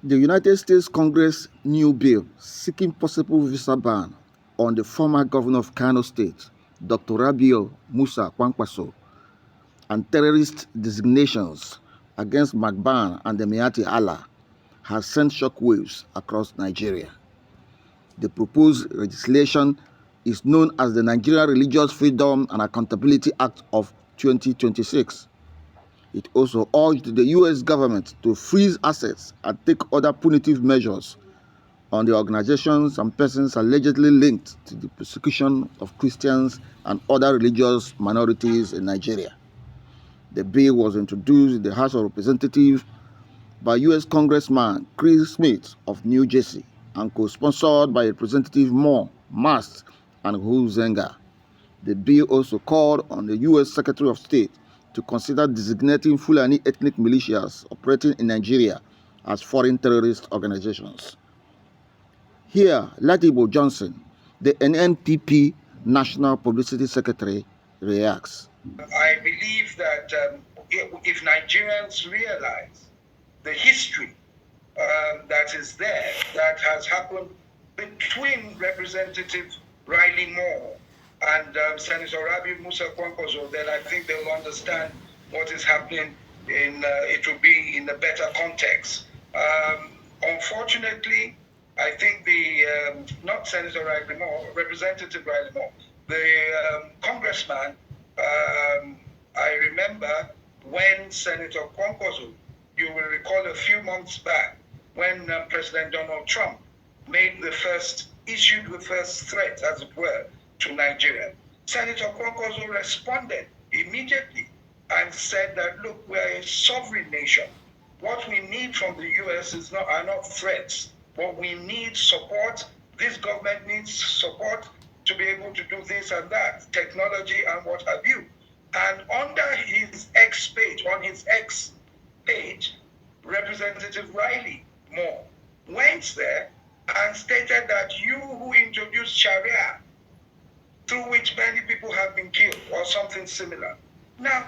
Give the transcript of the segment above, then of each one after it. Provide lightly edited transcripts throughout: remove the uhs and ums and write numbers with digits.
The United States Congress new bill seeking possible visa ban on the former governor of Kano State, Dr. Rabiu Musa Kwankwaso, and terrorist designations against Magban and the Miati Allah has sent shockwaves across Nigeria. The proposed legislation is known as the Nigerian Religious Freedom and Accountability Act of 2026. It also urged the U.S. government to freeze assets and take other punitive measures on the organizations and persons allegedly linked to the persecution of Christians and other religious minorities in Nigeria. The bill was introduced in the House of Representatives by U.S. Congressman Chris Smith of New Jersey and co-sponsored by Representative Moore, Mast, and Huzenga. The bill also called on the U.S. Secretary of State to consider designating Fulani ethnic militias operating in Nigeria as foreign terrorist organizations. Here, Latibo Johnson, the NNPP National Publicity Secretary, reacts. I believe that if Nigerians realize the history that is there, that has happened between Representative Riley Moore and Senator Rabiu Musa Kwankwaso, then I think they'll understand what is happening. It will be in a better context. Unfortunately, I think not Senator Riley Moore, Representative Riley Moore, the congressman, I remember when Senator Kwankwaso, you will recall a few months back, when President Donald Trump issued the first threat, as it were, to Nigeria. Senator Kwankwaso responded immediately and said that, look, we're a sovereign nation. What we need from the U.S. are not threats, but we need support. This government needs support to be able to do this and that, technology and what have you. And under his X page, on his X page, Representative Riley Moore went there and stated that you who introduced Sharia, through which many people have been killed, or something similar. Now,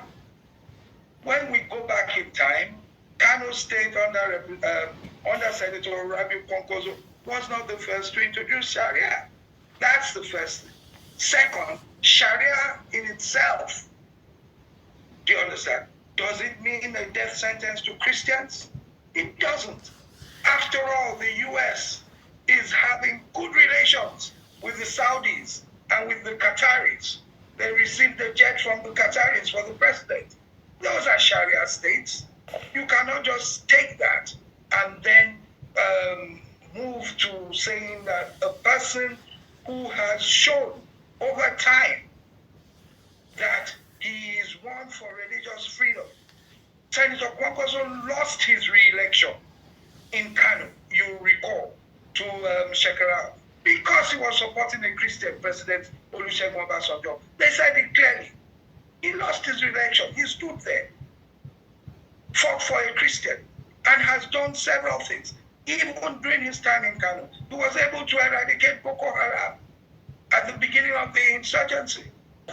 when we go back in time, Kano State under Senator Rabiu Kwankwaso was not the first to introduce Sharia. That's the first thing. Second, Sharia in itself, do you understand? Does it mean a death sentence to Christians? It doesn't. After all, the U.S. is having good relations with the Saudis and with the Qataris. They received a jet from the Qataris for the president. Those are Sharia states. You cannot just take that and then move to saying that a person who has shown over time that he is one for religious freedom. Senator Kwankwaso lost his re-election in Kano, you recall, to Shekarau, because he was supporting a Christian president, Olusegun Obasanjo. They said it clearly. He lost his re-election. He stood there, fought for a Christian, and has done several things. Even during his time in Kano, he was able to eradicate Boko Haram at the beginning of the insurgency.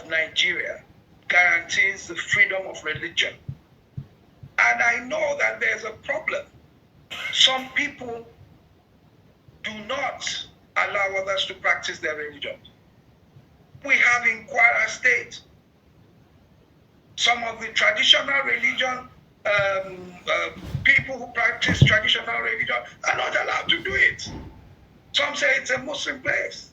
Nigeria guarantees the freedom of religion. And I know that there's a problem. Some people do not allow others to practice their religion. We have in Kwara State some of the traditional religion, people who practice traditional religion are not allowed to do it. Some say it's a Muslim place.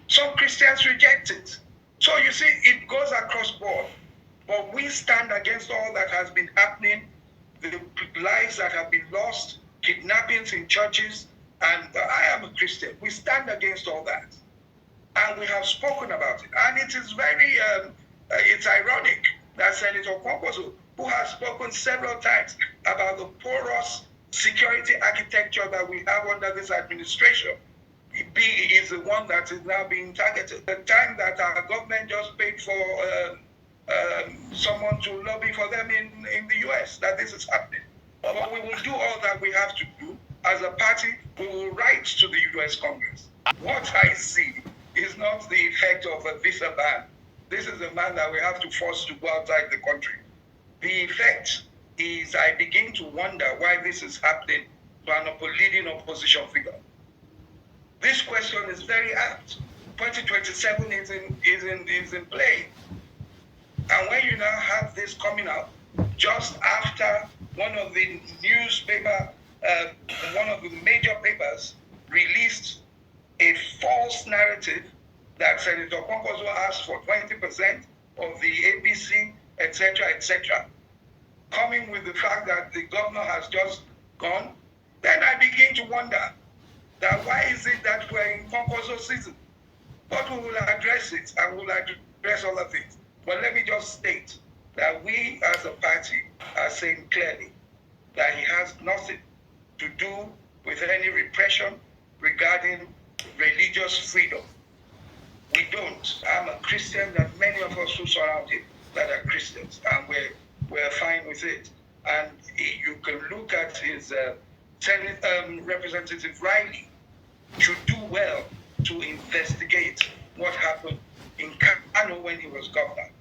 Some Christians reject it. So you see, it goes across board. But we stand against all that has been happening, the lives that have been lost, kidnappings in churches, and I am a Christian. We stand against all that. And we have spoken about it. And it is very, it's ironic that Senator Kwankwaso, who has spoken several times about the porous security architecture that we have under this administration, he is the one that is now being targeted. The time that our government just paid for someone to lobby for them in the US, that this is happening. But we will do all that we have to do. As a party, we will write to the US Congress. What I see is not the effect of a visa ban. This is a man that we have to force to go outside the country. The effect is I begin to wonder why this is happening to an leading opposition figure. This question is very apt. 2027 is in play. And when you now have this coming out, just after one of the major papers released a false narrative that Senator Kwankwaso asked for 20% of the APC, etc., coming with the fact that the governor has just gone, then I begin to wonder that why is it that we're in Kwankwaso season? But we will address it, and we'll address all of it. But let me just state that we as a party are saying clearly that he has nothing to do with any repression regarding religious freedom. We don't. I'm a Christian, and many of us who surround him that are Christians, and we're fine with it. And you can look at his Representative Riley should do well to investigate what happened in Kano when he was governor.